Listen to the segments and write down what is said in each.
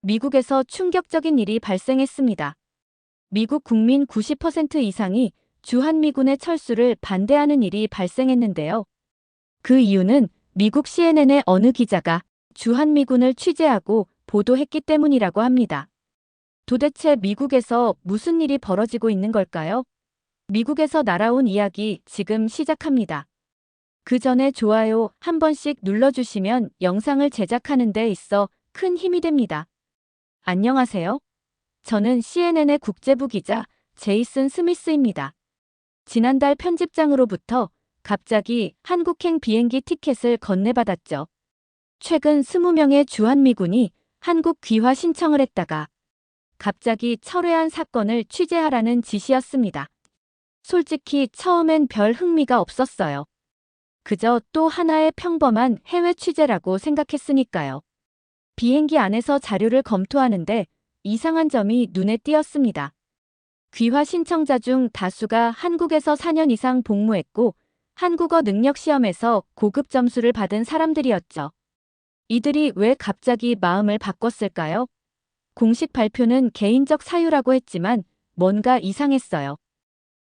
미국에서 충격적인 일이 발생했습니다. 미국 국민 90% 이상이 주한미군의 철수를 반대하는 일이 발생했는데요. 그 이유는 미국 CNN의 어느 기자가 주한미군을 취재하고 보도했기 때문이라고 합니다. 도대체 미국에서 무슨 일이 벌어지고 있는 걸까요? 미국에서 날아온 이야기 지금 시작합니다. 그 전에 좋아요 한 번씩 눌러주시면 영상을 제작하는 데 있어 큰 힘이 됩니다. 안녕하세요. 저는 CNN의 국제부 기자 제이슨 스미스입니다. 지난달 편집장으로부터 갑자기 한국행 비행기 티켓을 건네받았죠. 최근 20명의 주한미군이 한국 귀화 신청을 했다가 갑자기 철회한 사건을 취재하라는 지시였습니다. 솔직히 처음엔 별 흥미가 없었어요. 그저 또 하나의 평범한 해외 취재라고 생각했으니까요. 비행기 안에서 자료를 검토하는데 이상한 점이 눈에 띄었습니다. 귀화 신청자 중 다수가 한국에서 4년 이상 복무했고 한국어 능력 시험에서 고급 점수를 받은 사람들이었죠. 이들이 왜 갑자기 마음을 바꿨을까요? 공식 발표는 개인적 사유라고 했지만 뭔가 이상했어요.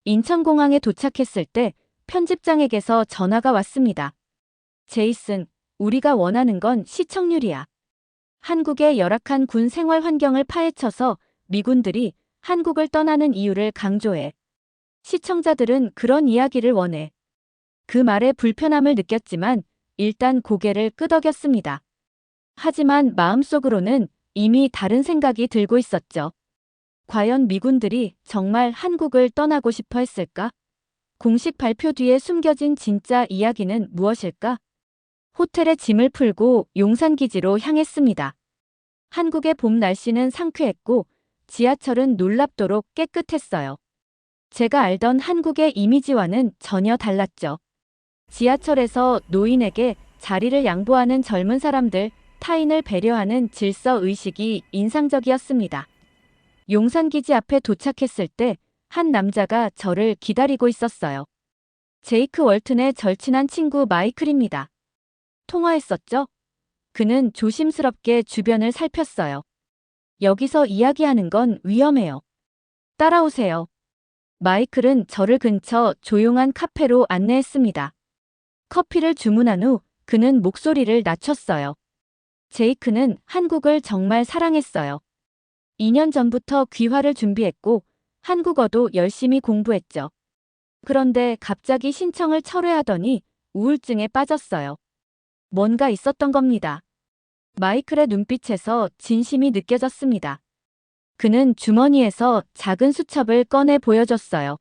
인천공항에 도착했을 때 편집장에게서 전화가 왔습니다. 제이슨, 우리가 원하는 건 시청률이야. 한국의 열악한 군 생활 환경을 파헤쳐서 미군들이 한국을 떠나는 이유를 강조해. 시청자들은 그런 이야기를 원해. 그 말에 불편함을 느꼈지만 일단 고개를 끄덕였습니다. 하지만 마음속으로는 이미 다른 생각이 들고 있었죠. 과연 미군들이 정말 한국을 떠나고 싶어 했을까? 공식 발표 뒤에 숨겨진 진짜 이야기는 무엇일까? 호텔에 짐을 풀고 용산기지로 향했습니다. 한국의 봄 날씨는 상쾌했고 지하철은 놀랍도록 깨끗했어요. 제가 알던 한국의 이미지와는 전혀 달랐죠. 지하철에서 노인에게 자리를 양보하는 젊은 사람들, 타인을 배려하는 질서의식이 인상적이었습니다. 용산기지 앞에 도착했을 때 한 남자가 저를 기다리고 있었어요. 제이크 월튼의 절친한 친구 마이클입니다. 통화했었죠? 그는 조심스럽게 주변을 살폈어요. 여기서 이야기하는 건 위험해요. 따라오세요. 마이클은 저를 근처 조용한 카페로 안내했습니다. 커피를 주문한 후 그는 목소리를 낮췄어요. 제이크는 한국을 정말 사랑했어요. 2년 전부터 귀화를 준비했고 한국어도 열심히 공부했죠. 그런데 갑자기 신청을 철회하더니 우울증에 빠졌어요. 뭔가 있었던 겁니다. 마이클의 눈빛에서 진심이 느껴졌습니다. 그는 주머니에서 작은 수첩을 꺼내 보여줬어요.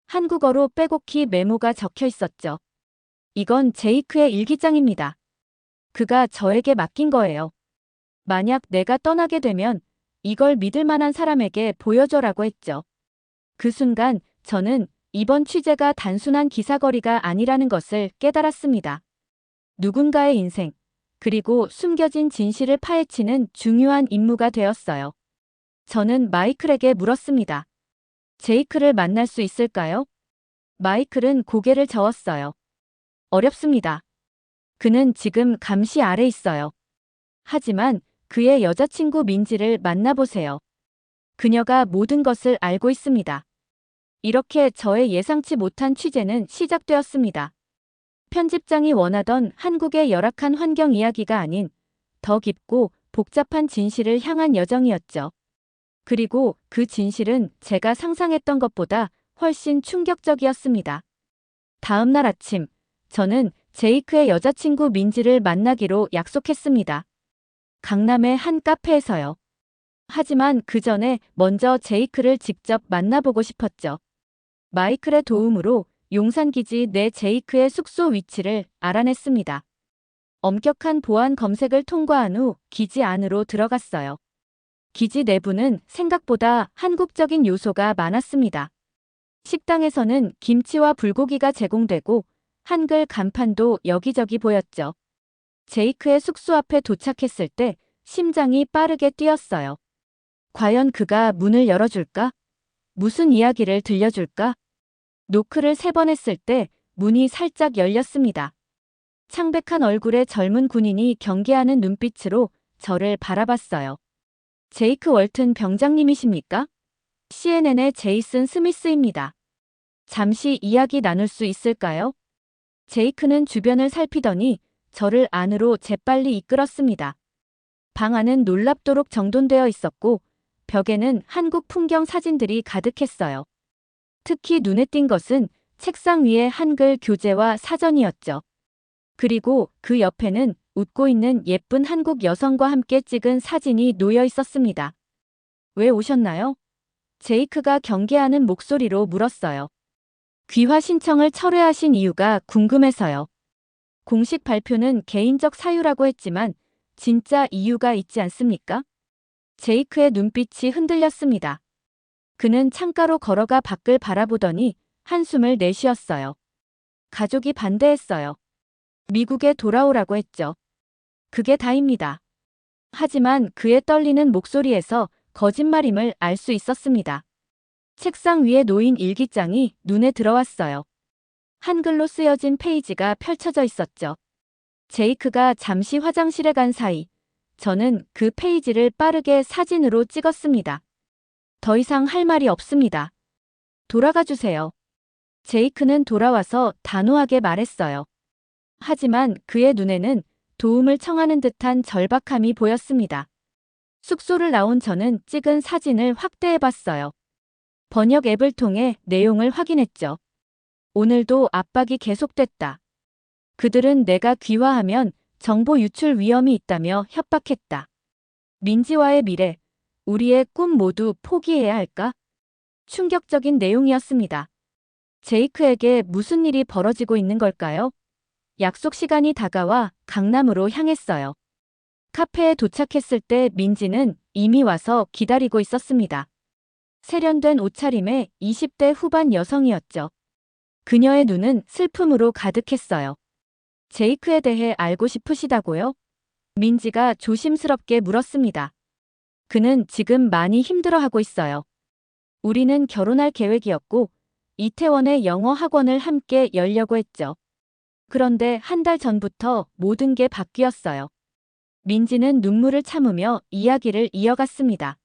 한국어로 빼곡히 메모가 적혀 있었죠. 이건 제이크의 일기장입니다. 그가 저에게 맡긴 거예요. 만약 내가 떠나게 되면 이걸 믿을 만한 사람에게 보여줘라고 했죠. 그 순간 저는 이번 취재가 단순한 기사거리가 아니라는 것을 깨달았습니다. 누군가의 인생, 그리고 숨겨진 진실을 파헤치는 중요한 임무가 되었어요. 저는 마이클에게 물었습니다. 제이크를 만날 수 있을까요? 마이클은 고개를 저었어요. 어렵습니다. 그는 지금 감시 아래 있어요. 하지만 그의 여자친구 민지를 만나보세요. 그녀가 모든 것을 알고 있습니다. 이렇게 저의 예상치 못한 취재는 시작되었습니다. 편집장이 원하던 한국의 열악한 환경 이야기가 아닌 더 깊고 복잡한 진실을 향한 여정이었죠. 그리고 그 진실은 제가 상상했던 것보다 훨씬 충격적이었습니다. 다음 날 아침, 저는 제이크의 여자친구 민지를 만나기로 약속했습니다. 강남의 한 카페에서요. 하지만 그 전에 먼저 제이크를 직접 만나보고 싶었죠. 마이클의 도움으로 용산기지 내 제이크의 숙소 위치를 알아냈습니다. 엄격한 보안 검색을 통과한 후 기지 안으로 들어갔어요. 기지 내부는 생각보다 한국적인 요소가 많았습니다. 식당에서는 김치와 불고기가 제공되고 한글 간판도 여기저기 보였죠. 제이크의 숙소 앞에 도착했을 때 심장이 빠르게 뛰었어요. 과연 그가 문을 열어줄까? 무슨 이야기를 들려줄까? 노크를 3번 했을 때 문이 살짝 열렸습니다. 창백한 얼굴의 젊은 군인이 경계하는 눈빛으로 저를 바라봤어요. 제이크 월튼 병장님이십니까? CNN의 제이슨 스미스입니다. 잠시 이야기 나눌 수 있을까요? 제이크는 주변을 살피더니 저를 안으로 재빨리 이끌었습니다. 방 안은 놀랍도록 정돈되어 있었고 벽에는 한국 풍경 사진들이 가득했어요. 특히 눈에 띈 것은 책상 위에 한글 교재와 사전이었죠. 그리고 그 옆에는 웃고 있는 예쁜 한국 여성과 함께 찍은 사진이 놓여 있었습니다. 왜 오셨나요? 제이크가 경계하는 목소리로 물었어요. 귀화 신청을 철회하신 이유가 궁금해서요. 공식 발표는 개인적 사유라고 했지만 진짜 이유가 있지 않습니까? 제이크의 눈빛이 흔들렸습니다. 그는 창가로 걸어가 밖을 바라보더니 한숨을 내쉬었어요. 가족이 반대했어요. 미국에 돌아오라고 했죠. 그게 다입니다. 하지만 그의 떨리는 목소리에서 거짓말임을 알 수 있었습니다. 책상 위에 놓인 일기장이 눈에 들어왔어요. 한글로 쓰여진 페이지가 펼쳐져 있었죠. 제이크가 잠시 화장실에 간 사이 저는 그 페이지를 빠르게 사진으로 찍었습니다. 더 이상 할 말이 없습니다. 돌아가 주세요. 제이크는 돌아와서 단호하게 말했어요. 하지만 그의 눈에는 도움을 청하는 듯한 절박함이 보였습니다. 숙소를 나온 저는 찍은 사진을 확대해봤어요. 번역 앱을 통해 내용을 확인했죠. 오늘도 압박이 계속됐다. 그들은 내가 귀화하면 정보 유출 위험이 있다며 협박했다. 민지와의 미래, 우리의 꿈 모두 포기해야 할까? 충격적인 내용이었습니다. 제이크에게 무슨 일이 벌어지고 있는 걸까요? 약속 시간이 다가와 강남으로 향했어요. 카페에 도착했을 때 민지는 이미 와서 기다리고 있었습니다. 세련된 옷차림의 20대 후반 여성이었죠. 그녀의 눈은 슬픔으로 가득했어요. 제이크에 대해 알고 싶으시다고요? 민지가 조심스럽게 물었습니다. 그는 지금 많이 힘들어하고 있어요. 우리는 결혼할 계획이었고 이태원의 영어 학원을 함께 열려고 했죠. 그런데 한 달 전부터 모든 게 바뀌었어요. 민지는 눈물을 참으며 이야기를 이어갔습니다.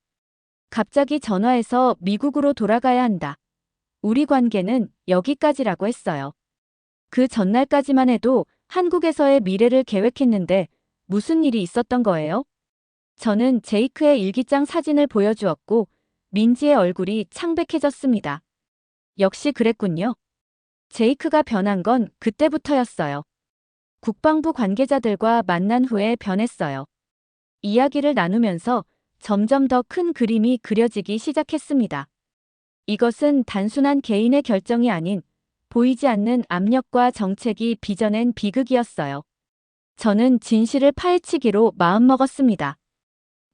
갑자기 전화해서 미국으로 돌아가야 한다. 우리 관계는 여기까지라고 했어요. 그 전날까지만 해도 한국에서의 미래를 계획했는데 무슨 일이 있었던 거예요? 저는 제이크의 일기장 사진을 보여주었고 민지의 얼굴이 창백해졌습니다. 역시 그랬군요. 제이크가 변한 건 그때부터였어요. 국방부 관계자들과 만난 후에 변했어요. 이야기를 나누면서 점점 더 큰 그림이 그려지기 시작했습니다. 이것은 단순한 개인의 결정이 아닌 보이지 않는 압력과 정책이 빚어낸 비극이었어요. 저는 진실을 파헤치기로 마음먹었습니다.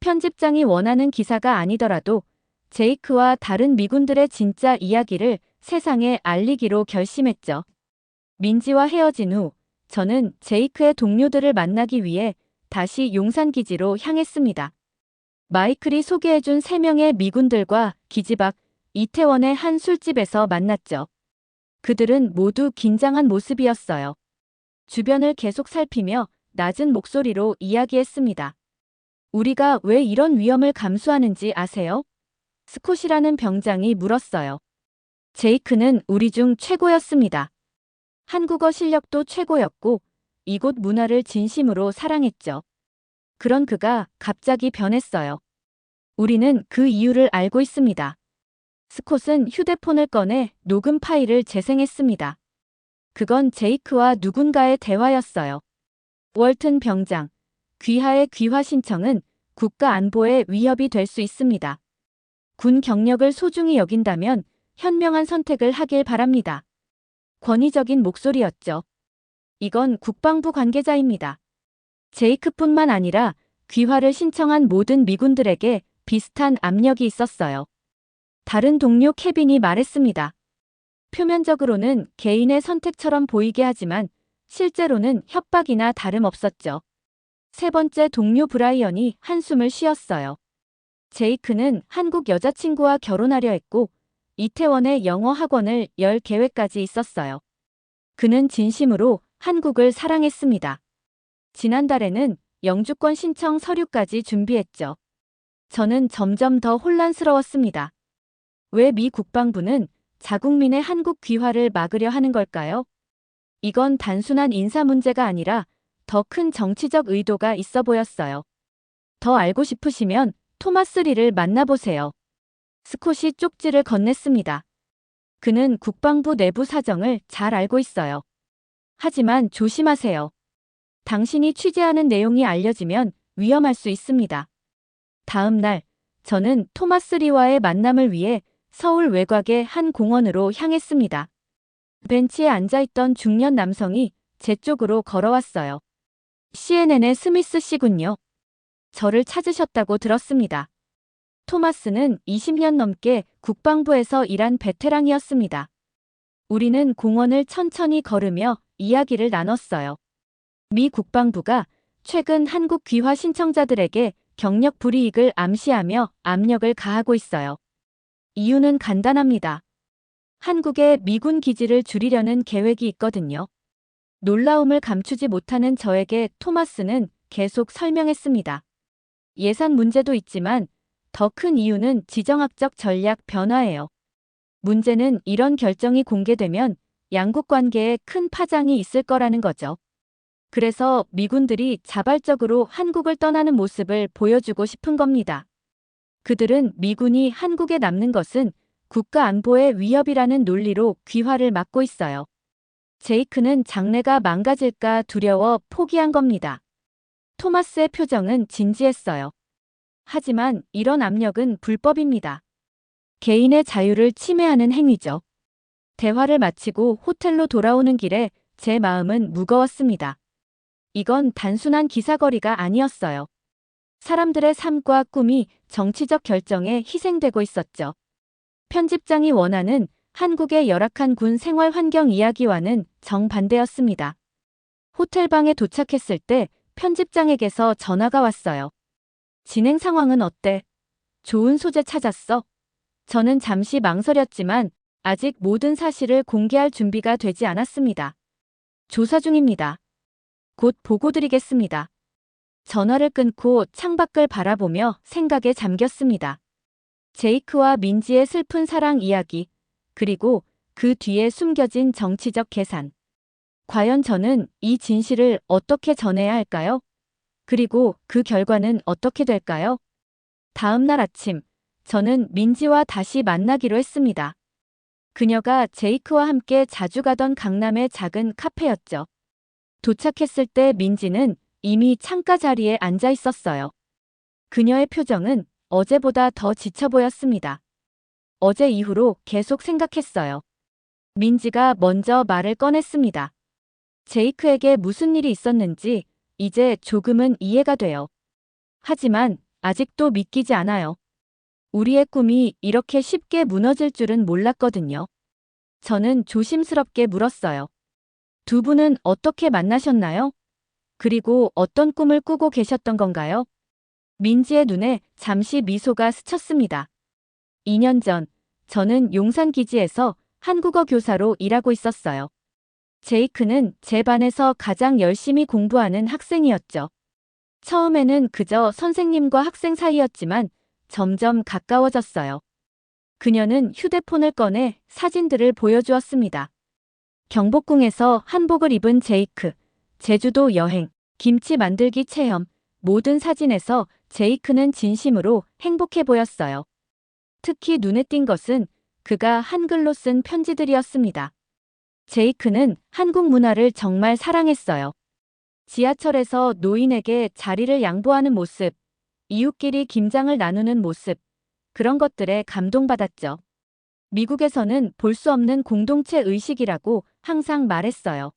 편집장이 원하는 기사가 아니더라도 제이크와 다른 미군들의 진짜 이야기를 세상에 알리기로 결심했죠. 민지와 헤어진 후 저는 제이크의 동료들을 만나기 위해 다시 용산기지로 향했습니다. 마이클이 소개해준 3명의 미군들과 기지 밖 이태원의 한 술집에서 만났죠. 그들은 모두 긴장한 모습이었어요. 주변을 계속 살피며 낮은 목소리로 이야기했습니다. 우리가 왜 이런 위험을 감수하는지 아세요? 스콧이라는 병장이 물었어요. 제이크는 우리 중 최고였습니다. 한국어 실력도 최고였고 이곳 문화를 진심으로 사랑했죠. 그런 그가 갑자기 변했어요. 우리는 그 이유를 알고 있습니다. 스콧은 휴대폰을 꺼내 녹음 파일을 재생했습니다. 그건 제이크와 누군가의 대화였어요. 월튼 병장, 귀하의 귀화 신청은 국가 안보에 위협이 될 수 있습니다. 군 경력을 소중히 여긴다면 현명한 선택을 하길 바랍니다. 권위적인 목소리였죠. 이건 국방부 관계자입니다. 제이크뿐만 아니라 귀화를 신청한 모든 미군들에게 비슷한 압력이 있었어요. 다른 동료 케빈이 말했습니다. 표면적으로는 개인의 선택처럼 보이게 하지만 실제로는 협박이나 다름없었죠. 세 번째 동료 브라이언이 한숨을 쉬었어요. 제이크는 한국 여자친구와 결혼하려 했고 이태원의 영어 학원을 열 계획까지 있었어요. 그는 진심으로 한국을 사랑했습니다. 지난달에는 영주권 신청 서류까지 준비했죠. 저는 점점 더 혼란스러웠습니다. 왜 미 국방부는 자국민의 한국 귀화를 막으려 하는 걸까요? 이건 단순한 인사 문제가 아니라 더 큰 정치적 의도가 있어 보였어요. 더 알고 싶으시면 토마스 리를 만나보세요. 스콧이 쪽지를 건넸습니다. 그는 국방부 내부 사정을 잘 알고 있어요. 하지만 조심하세요. 당신이 취재하는 내용이 알려지면 위험할 수 있습니다. 다음 날, 저는 토마스 리와의 만남을 위해 서울 외곽의 한 공원으로 향했습니다. 벤치에 앉아있던 중년 남성이 제 쪽으로 걸어왔어요. CNN의 스미스 씨군요. 저를 찾으셨다고 들었습니다. 토마스는 20년 넘게 국방부에서 일한 베테랑이었습니다. 우리는 공원을 천천히 걸으며 이야기를 나눴어요. 미 국방부가 최근 한국 귀화 신청자들에게 경력 불이익을 암시하며 압력을 가하고 있어요. 이유는 간단합니다. 한국의 미군 기지를 줄이려는 계획이 있거든요. 놀라움을 감추지 못하는 저에게 토마스는 계속 설명했습니다. 예산 문제도 있지만 더 큰 이유는 지정학적 전략 변화예요. 문제는 이런 결정이 공개되면 양국 관계에 큰 파장이 있을 거라는 거죠. 그래서 미군들이 자발적으로 한국을 떠나는 모습을 보여주고 싶은 겁니다. 그들은 미군이 한국에 남는 것은 국가 안보의 위협이라는 논리로 귀화를 막고 있어요. 제이크는 장래가 망가질까 두려워 포기한 겁니다. 토마스의 표정은 진지했어요. 하지만 이런 압력은 불법입니다. 개인의 자유를 침해하는 행위죠. 대화를 마치고 호텔로 돌아오는 길에 제 마음은 무거웠습니다. 이건 단순한 기사거리가 아니었어요. 사람들의 삶과 꿈이 정치적 결정에 희생되고 있었죠. 편집장이 원하는 한국의 열악한 군 생활 환경 이야기와는 정반대였습니다. 호텔방에 도착했을 때 편집장에게서 전화가 왔어요. 진행 상황은 어때? 좋은 소재 찾았어? 저는 잠시 망설였지만 아직 모든 사실을 공개할 준비가 되지 않았습니다. 조사 중입니다. 곧 보고드리겠습니다. 전화를 끊고 창밖을 바라보며 생각에 잠겼습니다. 제이크와 민지의 슬픈 사랑 이야기, 그리고 그 뒤에 숨겨진 정치적 계산. 과연 저는 이 진실을 어떻게 전해야 할까요? 그리고 그 결과는 어떻게 될까요? 다음 날 아침, 저는 민지와 다시 만나기로 했습니다. 그녀가 제이크와 함께 자주 가던 강남의 작은 카페였죠. 도착했을 때 민지는 이미 창가 자리에 앉아 있었어요. 그녀의 표정은 어제보다 더 지쳐 보였습니다. 어제 이후로 계속 생각했어요. 민지가 먼저 말을 꺼냈습니다. 제이크에게 무슨 일이 있었는지 이제 조금은 이해가 돼요. 하지만 아직도 믿기지 않아요. 우리의 꿈이 이렇게 쉽게 무너질 줄은 몰랐거든요. 저는 조심스럽게 물었어요. 두 분은 어떻게 만나셨나요? 그리고 어떤 꿈을 꾸고 계셨던 건가요? 민지의 눈에 잠시 미소가 스쳤습니다. 2년 전, 저는 용산기지에서 한국어 교사로 일하고 있었어요. 제이크는 제 반에서 가장 열심히 공부하는 학생이었죠. 처음에는 그저 선생님과 학생 사이였지만 점점 가까워졌어요. 그녀는 휴대폰을 꺼내 사진들을 보여주었습니다. 경복궁에서 한복을 입은 제이크, 제주도 여행, 김치 만들기 체험, 모든 사진에서 제이크는 진심으로 행복해 보였어요. 특히 눈에 띈 것은 그가 한글로 쓴 편지들이었습니다. 제이크는 한국 문화를 정말 사랑했어요. 지하철에서 노인에게 자리를 양보하는 모습, 이웃끼리 김장을 나누는 모습, 그런 것들에 감동받았죠. 미국에서는 볼 수 없는 공동체 의식이라고 항상 말했어요.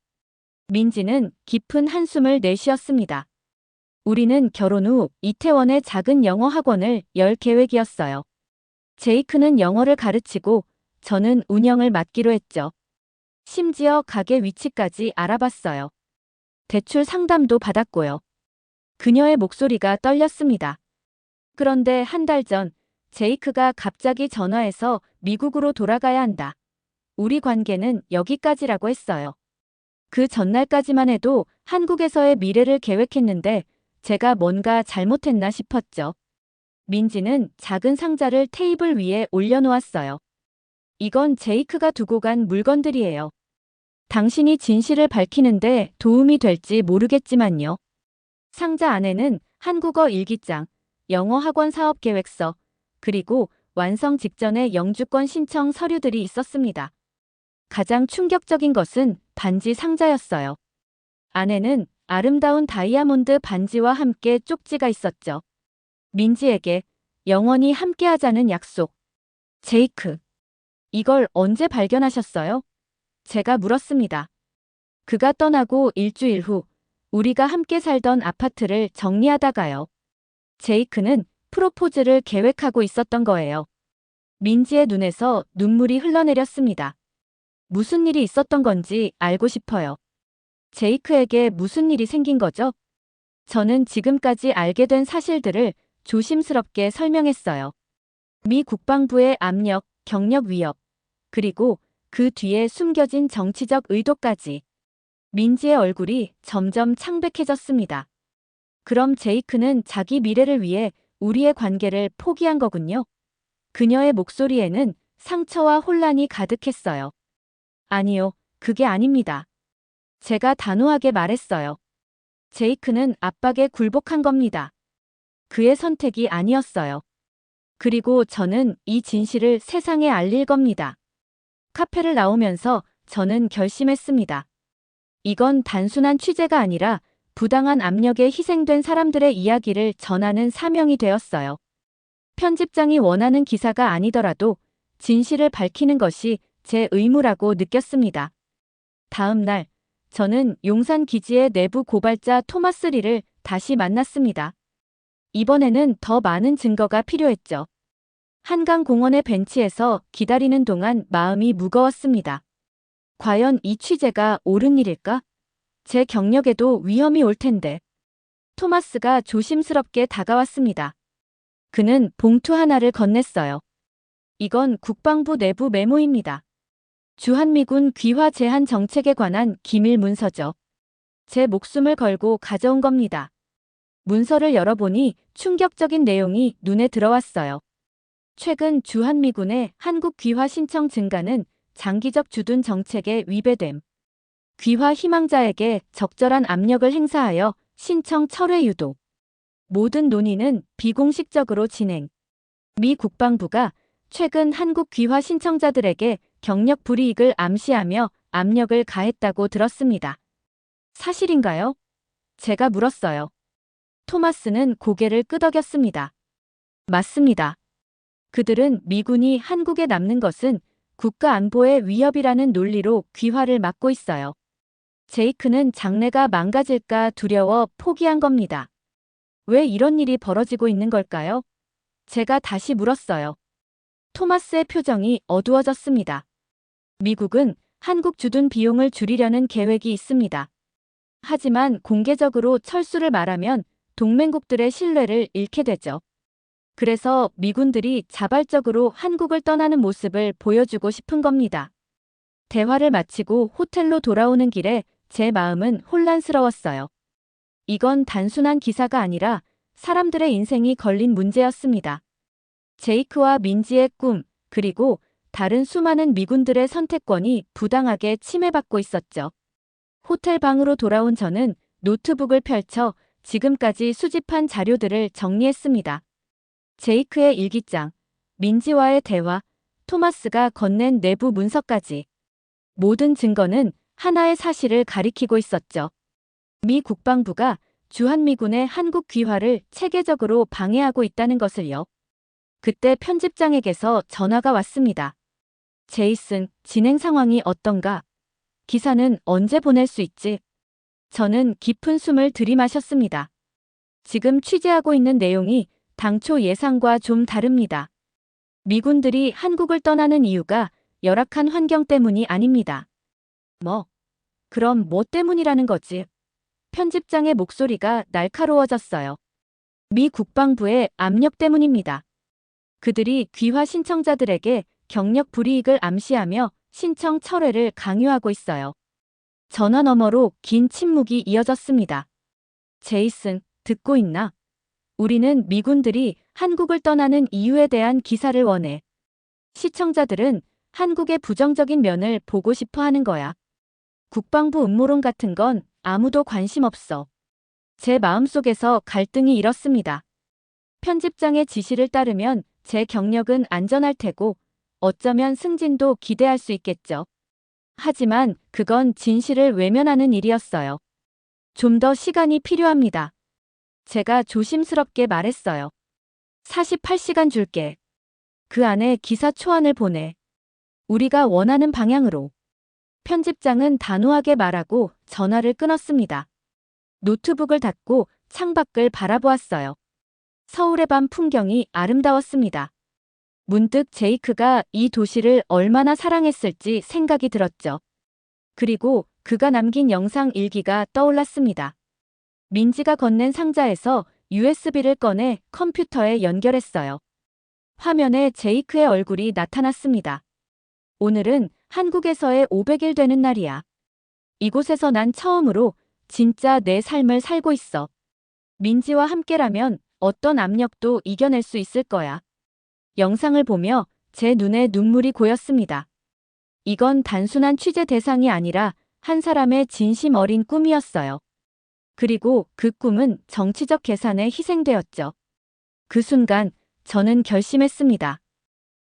민지는 깊은 한숨을 내쉬었습니다. 우리는 결혼 후 이태원의 작은 영어 학원을 열 계획이었어요. 제이크는 영어를 가르치고 저는 운영을 맡기로 했죠. 심지어 가게 위치까지 알아봤어요. 대출 상담도 받았고요. 그녀의 목소리가 떨렸습니다. 그런데 한 달 전, 제이크가 갑자기 전화해서 미국으로 돌아가야 한다. 우리 관계는 여기까지라고 했어요. 그 전날까지만 해도 한국에서의 미래를 계획했는데 제가 뭔가 잘못했나 싶었죠. 민지는 작은 상자를 테이블 위에 올려놓았어요. 이건 제이크가 두고 간 물건들이에요. 당신이 진실을 밝히는데 도움이 될지 모르겠지만요. 상자 안에는 한국어 일기장, 영어 학원 사업 계획서, 그리고 완성 직전의 영주권 신청 서류들이 있었습니다. 가장 충격적인 것은 반지 상자였어요. 안에는 아름다운 다이아몬드 반지와 함께 쪽지가 있었죠. 민지에게 영원히 함께하자는 약속. 제이크, 이걸 언제 발견하셨어요? 제가 물었습니다. 그가 떠나고 일주일 후 우리가 함께 살던 아파트를 정리하다가요. 제이크는 프로포즈를 계획하고 있었던 거예요. 민지의 눈에서 눈물이 흘러내렸습니다. 무슨 일이 있었던 건지 알고 싶어요. 제이크에게 무슨 일이 생긴 거죠? 저는 지금까지 알게 된 사실들을 조심스럽게 설명했어요. 미 국방부의 압력, 경력 위협, 그리고 그 뒤에 숨겨진 정치적 의도까지. 민지의 얼굴이 점점 창백해졌습니다. 그럼 제이크는 자기 미래를 위해 우리의 관계를 포기한 거군요. 그녀의 목소리에는 상처와 혼란이 가득했어요. 아니요, 그게 아닙니다. 제가 단호하게 말했어요. 제이크는 압박에 굴복한 겁니다. 그의 선택이 아니었어요. 그리고 저는 이 진실을 세상에 알릴 겁니다. 카페를 나오면서 저는 결심했습니다. 이건 단순한 취재가 아니라 부당한 압력에 희생된 사람들의 이야기를 전하는 사명이 되었어요. 편집장이 원하는 기사가 아니더라도 진실을 밝히는 것이 제 의무라고 느꼈습니다. 다음 날, 저는 용산 기지의 내부 고발자 토마스 리를 다시 만났습니다. 이번에는 더 많은 증거가 필요했죠. 한강공원의 벤치에서 기다리는 동안 마음이 무거웠습니다. 과연 이 취재가 옳은 일일까? 제 경력에도 위험이 올 텐데. 토마스가 조심스럽게 다가왔습니다. 그는 봉투 하나를 건넸어요. 이건 국방부 내부 메모입니다. 주한미군 귀화 제한 정책에 관한 기밀 문서죠. 제 목숨을 걸고 가져온 겁니다. 문서를 열어보니 충격적인 내용이 눈에 들어왔어요. 최근 주한미군의 한국 귀화 신청 증가는 장기적 주둔 정책에 위배됨. 귀화 희망자에게 적절한 압력을 행사하여 신청 철회 유도. 모든 논의는 비공식적으로 진행. 미 국방부가 최근 한국 귀화 신청자들에게 경력 불이익을 암시하며 압력을 가했다고 들었습니다. 사실인가요? 제가 물었어요. 토마스는 고개를 끄덕였습니다. 맞습니다. 그들은 미군이 한국에 남는 것은 국가 안보의 위협이라는 논리로 귀화를 막고 있어요. 제이크는 장래가 망가질까 두려워 포기한 겁니다. 왜 이런 일이 벌어지고 있는 걸까요? 제가 다시 물었어요. 토마스의 표정이 어두워졌습니다. 미국은 한국 주둔 비용을 줄이려는 계획이 있습니다. 하지만 공개적으로 철수를 말하면 동맹국들의 신뢰를 잃게 되죠. 그래서 미군들이 자발적으로 한국을 떠나는 모습을 보여주고 싶은 겁니다. 대화를 마치고 호텔로 돌아오는 길에 제 마음은 혼란스러웠어요. 이건 단순한 기사가 아니라 사람들의 인생이 걸린 문제였습니다. 제이크와 민지의 꿈, 그리고 다른 수많은 미군들의 선택권이 부당하게 침해받고 있었죠. 호텔 방으로 돌아온 저는 노트북을 펼쳐 지금까지 수집한 자료들을 정리했습니다. 제이크의 일기장, 민지와의 대화, 토마스가 건넨 내부 문서까지. 모든 증거는 하나의 사실을 가리키고 있었죠. 미 국방부가 주한미군의 한국 귀화를 체계적으로 방해하고 있다는 것을요. 그때 편집장에게서 전화가 왔습니다. 제이슨, 진행 상황이 어떤가? 기사는 언제 보낼 수 있지? 저는 깊은 숨을 들이마셨습니다. 지금 취재하고 있는 내용이 당초 예상과 좀 다릅니다. 미군들이 한국을 떠나는 이유가 열악한 환경 때문이 아닙니다. 그럼 뭐 때문이라는 거지? 편집장의 목소리가 날카로워졌어요. 미 국방부의 압력 때문입니다. 그들이 귀화 신청자들에게 경력 불이익을 암시하며 신청 철회를 강요하고 있어요. 전화 너머로 긴 침묵이 이어졌습니다. 제이슨, 듣고 있나? 우리는 미군들이 한국을 떠나는 이유에 대한 기사를 원해. 시청자들은 한국의 부정적인 면을 보고 싶어 하는 거야. 국방부 음모론 같은 건 아무도 관심 없어. 제 마음속에서 갈등이 일었습니다. 편집장의 지시를 따르면 제 경력은 안전할 테고 어쩌면 승진도 기대할 수 있겠죠. 하지만 그건 진실을 외면하는 일이었어요. 좀 더 시간이 필요합니다. 제가 조심스럽게 말했어요. 48시간 줄게. 그 안에 기사 초안을 보내. 우리가 원하는 방향으로. 편집장은 단호하게 말하고 전화를 끊었습니다. 노트북을 닫고 창밖을 바라보았어요. 서울의 밤 풍경이 아름다웠습니다. 문득 제이크가 이 도시를 얼마나 사랑했을지 생각이 들었죠. 그리고 그가 남긴 영상 일기가 떠올랐습니다. 민지가 건넨 상자에서 USB를 꺼내 컴퓨터에 연결했어요. 화면에 제이크의 얼굴이 나타났습니다. 오늘은 한국에서의 500일 되는 날이야. 이곳에서 난 처음으로 진짜 내 삶을 살고 있어. 민지와 함께라면 어떤 압력도 이겨낼 수 있을 거야. 영상을 보며 제 눈에 눈물이 고였습니다. 이건 단순한 취재 대상이 아니라 한 사람의 진심 어린 꿈이었어요. 그리고 그 꿈은 정치적 계산에 희생되었죠. 그 순간 저는 결심했습니다.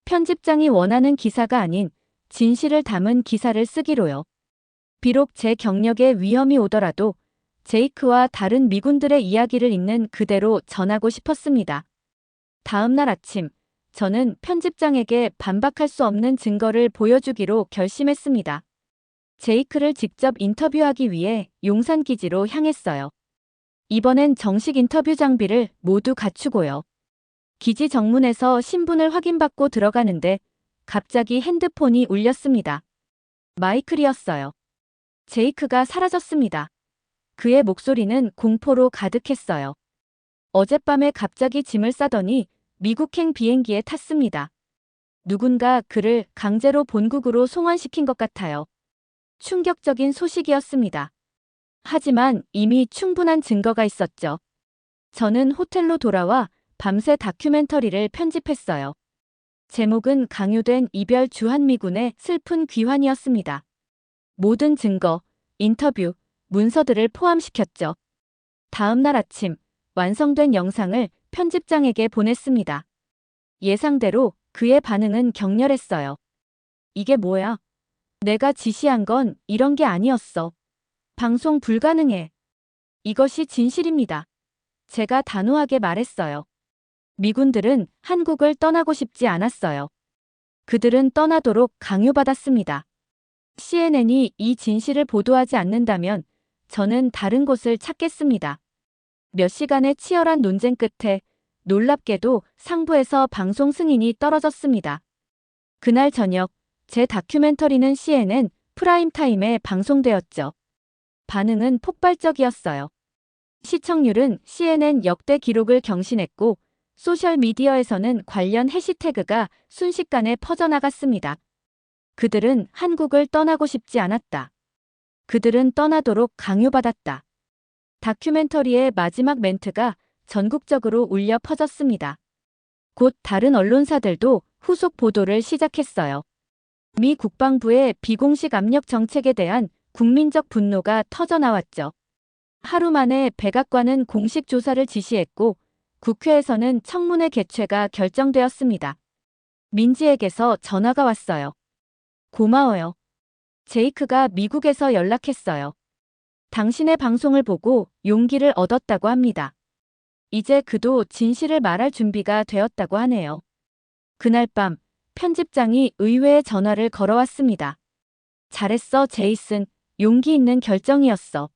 편집장이 원하는 기사가 아닌 진실을 담은 기사를 쓰기로요. 비록 제 경력에 위험이 오더라도 제이크와 다른 미군들의 이야기를 있는 그대로 전하고 싶었습니다. 다음 날 아침, 저는 편집장에게 반박할 수 없는 증거를 보여주기로 결심했습니다. 제이크를 직접 인터뷰하기 위해 용산기지로 향했어요. 이번엔 정식 인터뷰 장비를 모두 갖추고요. 기지 정문에서 신분을 확인받고 들어가는데 갑자기 핸드폰이 울렸습니다. 마이클이었어요. 제이크가 사라졌습니다. 그의 목소리는 공포로 가득했어요. 어젯밤에 갑자기 짐을 싸더니 미국행 비행기에 탔습니다. 누군가 그를 강제로 본국으로 송환시킨 것 같아요. 충격적인 소식이었습니다. 하지만 이미 충분한 증거가 있었죠. 저는 호텔로 돌아와 밤새 다큐멘터리를 편집했어요. 제목은 강요된 이별 주한미군의 슬픈 귀환이었습니다. 모든 증거, 인터뷰, 문서들을 포함시켰죠. 다음 날 아침, 완성된 영상을 편집장에게 보냈습니다. 예상대로 그의 반응은 격렬했어요. 이게 뭐야? 내가 지시한 건 이런 게 아니었어. 방송 불가능해. 이것이 진실입니다. 제가 단호하게 말했어요. 미군들은 한국을 떠나고 싶지 않았어요. 그들은 떠나도록 강요받았습니다. CNN이 이 진실을 보도하지 않는다면 저는 다른 곳을 찾겠습니다. 몇 시간의 치열한 논쟁 끝에 놀랍게도 상부에서 방송 승인이 떨어졌습니다. 그날 저녁 제 다큐멘터리는 CNN 프라임타임에 방송되었죠. 반응은 폭발적이었어요. 시청률은 CNN 역대 기록을 경신했고 소셜미디어에서는 관련 해시태그가 순식간에 퍼져나갔습니다. 그들은 한국을 떠나고 싶지 않았다. 그들은 떠나도록 강요받았다. 다큐멘터리의 마지막 멘트가 전국적으로 울려 퍼졌습니다. 곧 다른 언론사들도 후속 보도를 시작했어요. 미 국방부의 비공식 압력 정책에 대한 국민적 분노가 터져나왔죠. 하루 만에 백악관은 공식 조사를 지시했고 국회에서는 청문회 개최가 결정되었습니다. 민지에게서 전화가 왔어요. 고마워요. 제이크가 미국에서 연락했어요. 당신의 방송을 보고 용기를 얻었다고 합니다. 이제 그도 진실을 말할 준비가 되었다고 하네요. 그날 밤 편집장이 의외의 전화를 걸어왔습니다. 잘했어, 제이슨. 용기 있는 결정이었어.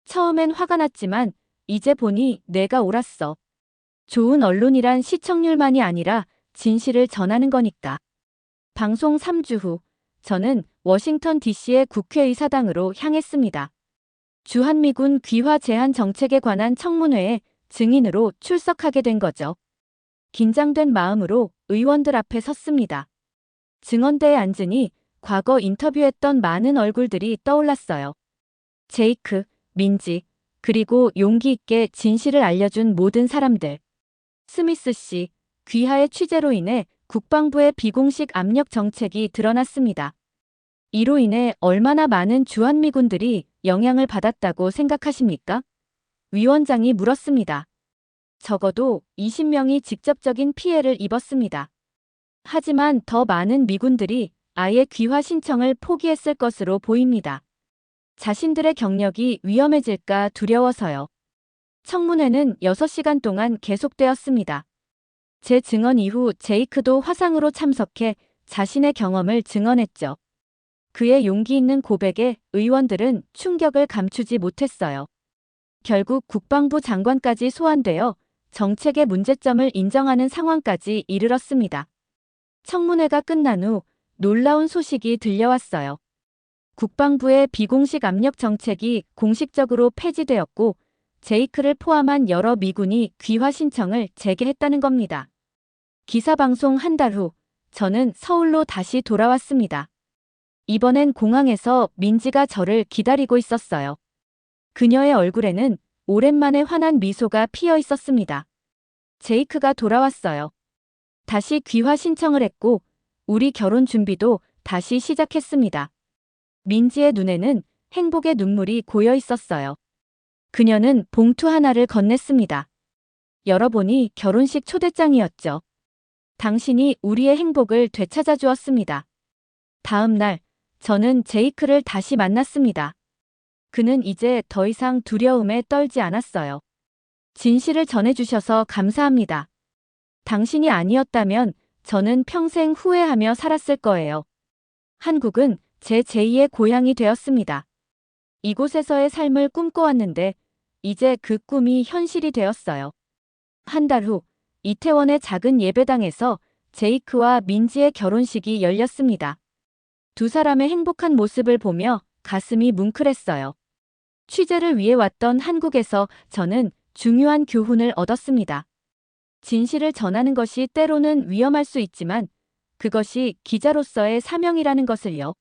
처음엔 화가 났지만 이제 보니 내가 옳았어. 좋은 언론이란 시청률만이 아니라 진실을 전하는 거니까. 방송 3주 후 저는 워싱턴 DC의 국회의사당으로 향했습니다. 주한미군 귀화 제한 정책에 관한 청문회에 증인으로 출석하게 된 거죠. 긴장된 마음으로 의원들 앞에 섰습니다. 증언대에 앉으니 과거 인터뷰했던 많은 얼굴들이 떠올랐어요. 제이크, 민지, 그리고 용기 있게 진실을 알려준 모든 사람들. 스미스 씨, 귀하의 취재로 인해 국방부의 비공식 압력 정책이 드러났습니다. 이로 인해 얼마나 많은 주한미군들이 영향을 받았다고 생각하십니까? 위원장이 물었습니다. 적어도 20명이 직접적인 피해를 입었습니다. 하지만 더 많은 미군들이 아예 귀화 신청을 포기했을 것으로 보입니다. 자신들의 경력이 위험해질까 두려워서요. 청문회는 6시간 동안 계속되었습니다. 제 증언 이후 제이크도 화상으로 참석해 자신의 경험을 증언했죠. 그의 용기 있는 고백에 의원들은 충격을 감추지 못했어요. 결국 국방부 장관까지 소환되어 정책의 문제점을 인정하는 상황까지 이르렀습니다. 청문회가 끝난 후 놀라운 소식이 들려왔어요. 국방부의 비공식 압력 정책이 공식적으로 폐지되었고 제이크를 포함한 여러 미군이 귀화 신청을 재개했다는 겁니다. 기사 방송 한 달 후 저는 서울로 다시 돌아왔습니다. 이번엔 공항에서 민지가 저를 기다리고 있었어요. 그녀의 얼굴에는 오랜만에 환한 미소가 피어 있었습니다. 제이크가 돌아왔어요. 다시 귀화 신청을 했고 우리 결혼 준비도 다시 시작했습니다. 민지의 눈에는 행복의 눈물이 고여 있었어요. 그녀는 봉투 하나를 건넸습니다. 열어보니 결혼식 초대장이었죠. 당신이 우리의 행복을 되찾아 주었습니다. 다음 날 저는 제이크를 다시 만났습니다. 그는 이제 더 이상 두려움에 떨지 않았어요. 진실을 전해주셔서 감사합니다. 당신이 아니었다면 저는 평생 후회하며 살았을 거예요. 한국은 제 제2의 고향이 되었습니다. 이곳에서의 삶을 꿈꿔왔는데 이제 그 꿈이 현실이 되었어요. 한 달 후 이태원의 작은 예배당에서 제이크와 민지의 결혼식이 열렸습니다. 두 사람의 행복한 모습을 보며 가슴이 뭉클했어요. 취재를 위해 왔던 한국에서 저는 중요한 교훈을 얻었습니다. 진실을 전하는 것이 때로는 위험할 수 있지만 그것이 기자로서의 사명이라는 것을요.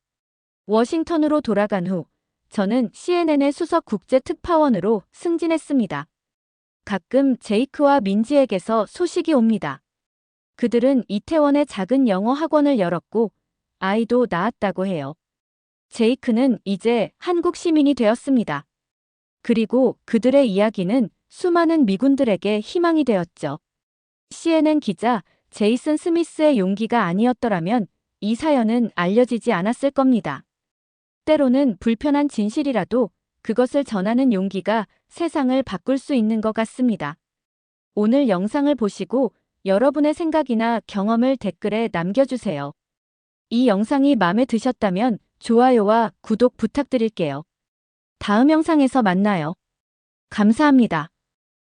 워싱턴으로 돌아간 후 저는 CNN의 수석 국제 특파원으로 승진했습니다. 가끔 제이크와 민지에게서 소식이 옵니다. 그들은 이태원에 작은 영어 학원을 열었고 아이도 낳았다고 해요. 제이크는 이제 한국 시민이 되었습니다. 그리고 그들의 이야기는 수많은 미군들에게 희망이 되었죠. CNN 기자 제이슨 스미스의 용기가 아니었더라면 이 사연은 알려지지 않았을 겁니다. 때로는 불편한 진실이라도 그것을 전하는 용기가 세상을 바꿀 수 있는 것 같습니다. 오늘 영상을 보시고 여러분의 생각이나 경험을 댓글에 남겨주세요. 이 영상이 마음에 드셨다면 좋아요와 구독 부탁드릴게요. 다음 영상에서 만나요. 감사합니다.